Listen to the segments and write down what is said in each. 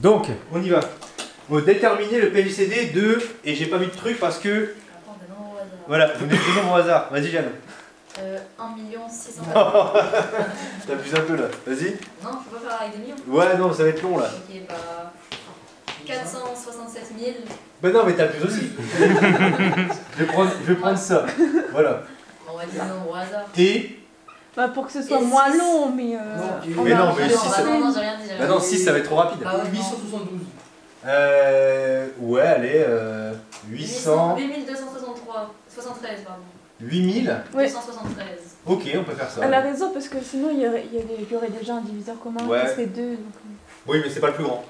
Donc, on y va. On va déterminer le PGCD de... Et j'ai pas mis de truc parce que... Attends, des nombres au hasard. Voilà, vous mettez des nombres au hasard. Vas-y, Jeanne. 1 600 000. T'abuses un peu là. Vas-y. Non, faut pas faire avec des millions. Ouais, non, ça va être long là. Ok, bah. 467 000. Bah non, mais t'abuses aussi. je vais prendre ça. Voilà. On va dire des nombres au hasard. Et... Bah pour que ce soit Et moins six. long, mais... Mais non, mais Non, six, bah ça- non, j'ai rien dit. Bah non, 6 ça va être trop rapide. Ah ouais, non. 872. Ouais, allez, 800... 8263. 73, pardon. 8000. Ouais. 273. Ok, on peut faire ça. Elle a raison, parce que sinon il y aurait déjà un diviseur commun Ouais. qui serait 2. Donc... Oui, mais c'est pas le plus grand.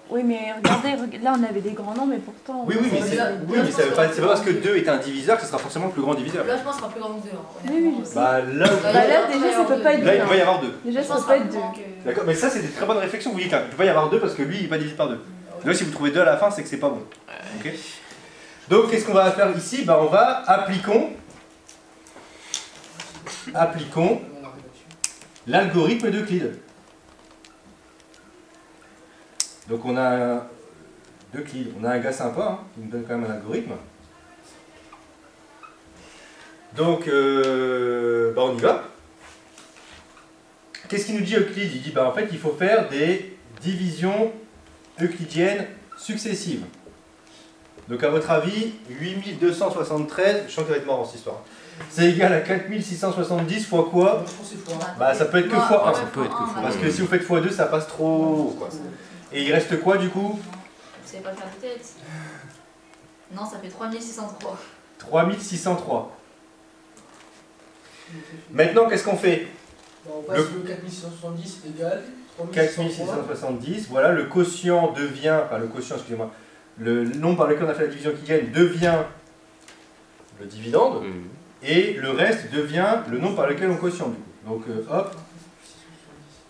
Oui, mais regardez, là on avait des grands noms, mais pourtant... Oui, oui, mais c'est Là, oui, mais ça veut pas, c'est pas parce que 2 est un diviseur que ce sera forcément le plus grand diviseur. Là, je pense que ce sera plus grand que 2. Oui, oui, je sais. Bah là, Bah là, déjà, ça peut pas être là, il deux. peut y avoir 2. Déjà, Je ça pense peut que pas être 2. D'accord, mais ça c'est des très bonnes réflexions. Vous dites qu'il ne peut pas y avoir 2 parce que lui il n'est pas divisé par 2. Là, si vous trouvez 2 à la fin, c'est que c'est pas bon. Ok. Donc, qu'est-ce qu'on va faire ici? Bah, on va appliquons l'algorithme d'Euclide. Donc, on a d'Euclide. On a un gars sympa hein, qui nous donne quand même un algorithme. Donc, bah, on y va. Qu'est-ce qu'il nous dit Euclide? Il dit bah, en fait, il faut faire des divisions euclidiennes successives. Donc à votre avis, 8273, je sens que ça va être marrant cette histoire. C'est égal à 4670 fois quoi? Je pense que c'est fois. Bah ça peut être que fois 1. Ça peut être que fois Parce que si vous faites fois 2, ça passe trop quoi. Et il reste quoi du coup? Vous savez pas le faire de tête. Non, ça fait 3603. 3603. Maintenant qu'est-ce qu'on fait? On passe le 4670 égale 4670, voilà, le quotient devient, enfin le quotient, excusez-moi, le nombre par lequel on a fait la division euclidienne devient le dividende, et le reste devient le nombre par lequel on quotient du coup. Donc hop,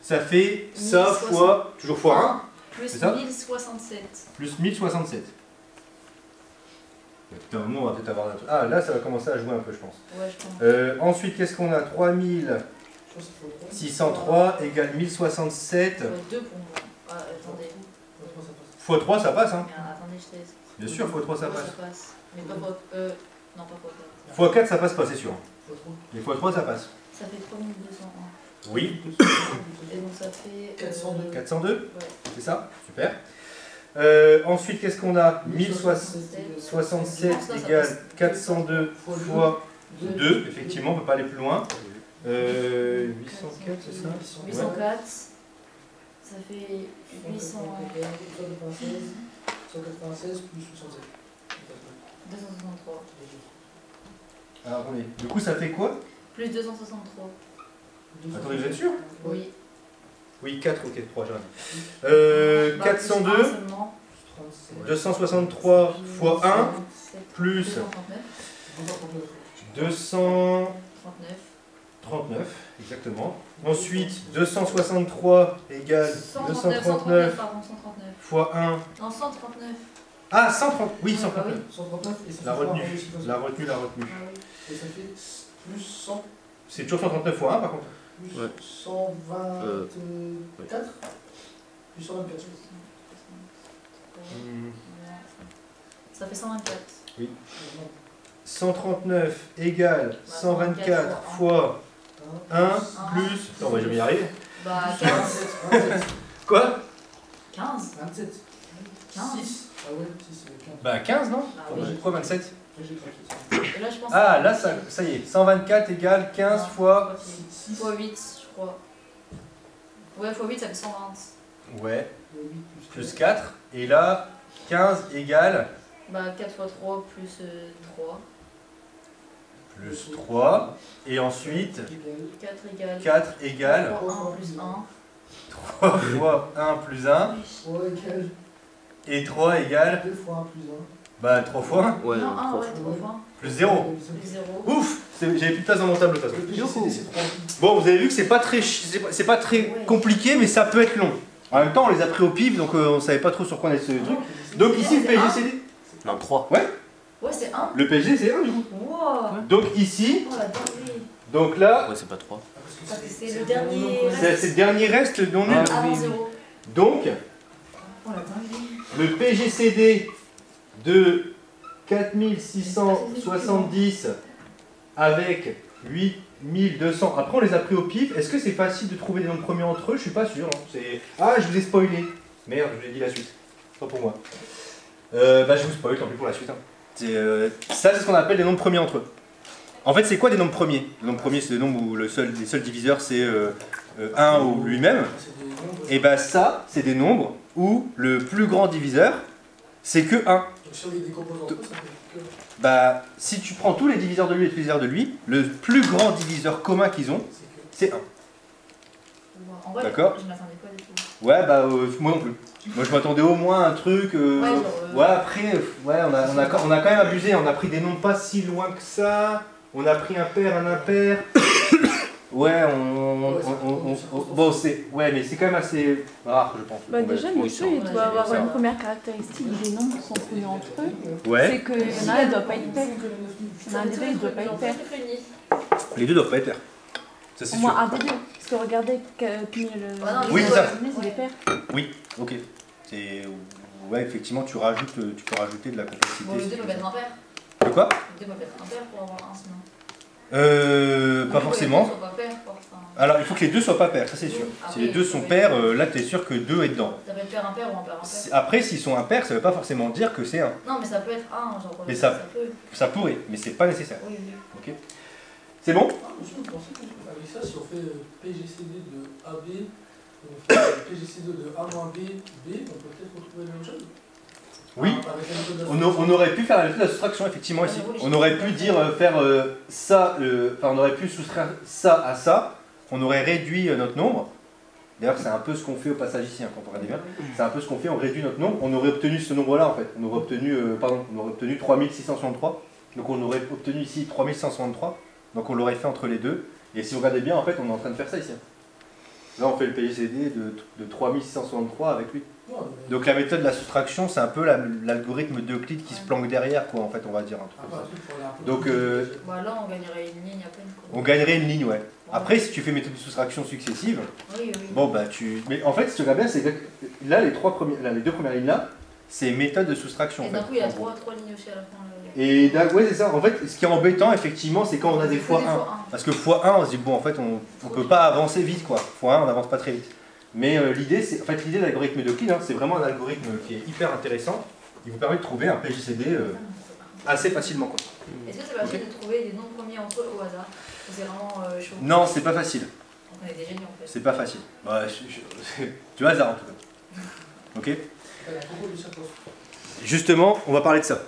ça fait ça fois, toujours fois 1, Plus c'est ça 1067. plus 1067. Putain, un moment, on va peut-être avoir un truc. Ah, là, ça va commencer à jouer un peu, je pense. Ouais, je pense. Ensuite, qu'est-ce qu'on a? 3603 égale 1067. 2 pour moi. Ah, attendez. Fois 3, ça passe, hein? Merde, attendez, je teste. Bien sûr, fois 3, ça Ouais, passe. ça passe. Mais pas fois. Non, pas fois 4. Fois 4, ça passe pas, c'est sûr. Et fois 3, ça passe. Ça fait 3201. Oui. Et donc ça fait. 402. 402, Ouais. c'est ça? Super. Ensuite, qu'est-ce qu'on a? 1067 égale 402 fois 2. Effectivement, on ne peut pas aller plus loin. 804, c'est ça? 804. Ça fait 800. 196 plus 67. 263. Alors, attendez. Du coup, ça fait quoi? Plus 263. Attendez, vous êtes sûr? Oui. Oui, 4, ok, 3, j'ai Bah, 402, plus un seulement. 263 fois 1, plus 239. 239, exactement. Ensuite, 263 égale 239 pardon, 139. fois 1. Non, 139. Ah, 130, oui, Ouais, 139. 139 et ça La fait retenue, quoi, aussi, comme ça. la retenue, la retenue. Ah oui. Et ça fait plus 100. C'est toujours 139 fois 1 par contre. Plus Ouais. 124. Plus 124. Ça fait 124. 139 égale 124 fois 1 plus... Attends, on va jamais y arriver. Bah, 15. 27. Quoi? 15. 27. 15. 6. Ah ouais, 6, c'est 15. Bah 15 non? Bah oui. Pourquoi 27? J'ai craqué. Et là, je pense. Ah, là ça y est. 124 égale 15 fois... Fois 8, je crois. Ouais, fois 8, ça fait 120. Ouais, plus 4. Et là, 15 égale... Bah, 4 fois 3 plus 3. Plus 3. Et ensuite, 4 égale. 4 égale 3 fois 1 plus 1. 3 fois 1 plus 1. 3 égale Et 3 égale... 2 fois 1 plus 1. Bah 3 fois 1 Ouais, Non, 1, 3 ouais, fois. 3 fois 1. plus 0. Plus 0. Ouf! J'avais plus de place dans mon tableau de toute façon. Le PGCD, c'est 3. Bon, vous avez vu que c'est pas très compliqué, mais ça peut être long. En même temps, on les a pris au pif, donc on savait pas trop sur quoi on allait ce truc. Donc ici, le PGCD. Non, 3. Ouais, c'est 1. Le PG, c'est 1 du coup. Wow. Donc ici, Oh la dinguerie. donc là, Ouais, c'est pas 3. C'est le dernier. c'est le dernier reste dont on est. Ah, là. Avant oui, 0. Donc, Oh la le PGCD de 4670 avec 8200. Après, on les a pris au pif. Est-ce que c'est facile de trouver des nombres premiers entre eux? Je suis pas sûr. Hein. Ah, je vous ai spoilé. Merde, je vous ai dit la suite. Pas pour moi. Bah, je vous spoil, tant pis pour la suite. Hein. Ça, c'est ce qu'on appelle des nombres premiers entre eux. En fait, c'est quoi des nombres premiers? Les nombres premiers, c'est des nombres où les seuls diviseurs, c'est 1 ou lui-même. Et bah ça, c'est des nombres où le plus grand diviseur, c'est que 1. Donc si on les décompose entre eux, ça fait que... Bah, si tu prends tous les diviseurs de lui et tous les diviseurs de lui, le plus grand diviseur commun qu'ils ont, c'est 1. En vrai, D'accord. je m'attendais pas du tout. Ouais, bah, moi non plus. Moi, je m'attendais au moins à un truc... ouais, après, ouais, on a quand même abusé. On a pris des nombres pas si loin que ça. On a pris un pair, un impair. Ouais, bon, c'est... Ouais, mais c'est quand même assez rare, je pense. Bah déjà, Bon, le ils jeu, sont- il doit avoir une première caractéristique des nombres qui sont premiers entre eux. Ouais, C'est qu'il y en a un, il doit pas être pair. Il y en a un des deux, il doit pas être pair. les deux doivent pas être pairs. Ça, c'est Au sûr. moins un des deux. Parce que regardez, puis le... Oui, c'est ça. Il est pair. Oui, ok. Ouais, effectivement, tu peux rajouter de la complexité. Bon, le 2 peut être un pair. De quoi? Le 2 peut être un pair pour avoir un sinon. Pas forcément. Les deux soient pas pairs, quoi. Enfin, Alors, il faut que les deux soient pas pairs, ça c'est sûr. Ah Si oui, les deux sont oui. pairs, là, tu es sûr que 2 est dedans. ça peut être pair impair ou impair impair. Après, s'ils sont impairs, ça veut pas forcément dire que c'est 1. Non, mais ça peut être un, genre. Mais ça- peut. Ça pourrait, mais c'est pas nécessaire. Oui, oui. Ok. C'est bon? Ah, je pensais qu'avec ça, si on fait PGCD de AB, on fait PGCD de A moins B, B, on peut peut-être retrouver la même chose. Oui. Avec la méthode de la On aurait pu faire la méthode de la soustraction, effectivement, ici. On aurait pu dire, faire ça, enfin, on aurait pu soustraire ça à ça. On aurait réduit notre nombre. D'ailleurs, c'est un peu ce qu'on fait au passage ici, hein, quand on regarde bien. C'est un peu ce qu'on fait, on réduit notre nombre. On aurait obtenu ce nombre-là, en fait. On aurait obtenu 3663. Donc on aurait obtenu ici 3163. Donc on l'aurait fait entre les deux. Et si vous regardez bien, en fait, on est en train de faire ça ici. Là, on fait le PGCD de 3663 avec lui. Donc la méthode de la soustraction, c'est un peu l'algorithme d'Euclide qui se planque derrière, quoi, en fait, on va dire un truc comme ça. Donc, Bah là, on gagnerait une ligne à peine. Quoi. on gagnerait une ligne, ouais. Après, si tu fais méthode de soustraction successive, Oui, oui. bon, bah tu... Mais en fait, si tu regardes bien, c'est là, les deux premières lignes là, c'est méthode de soustraction. Et en d'un fait, coup, il y a en gros. trois lignes aussi à la fin. Et ouais, c'est ça. En fait, ce qui est embêtant, effectivement, c'est quand on a des x1. Parce que x1, on se dit, bon, en fait, on peut pas avancer vite, quoi. x1, on n'avance pas très vite. Mais l'idée, c'est, en fait, l'idée de l'algorithme d'Euclide, hein, c'est vraiment un algorithme qui est hyper intéressant. Il vous permet de trouver un PGCD assez facilement, quoi. Est-ce que c'est facile de trouver des nombres premiers entre eux au hasard? C'est vraiment chaud. Non, c'est pas facile. On est des génies en fait. C'est pas facile. Ouais, tu hasard en tout cas. Ok. Elle a beaucoup de circonstances. Justement, on va parler de ça.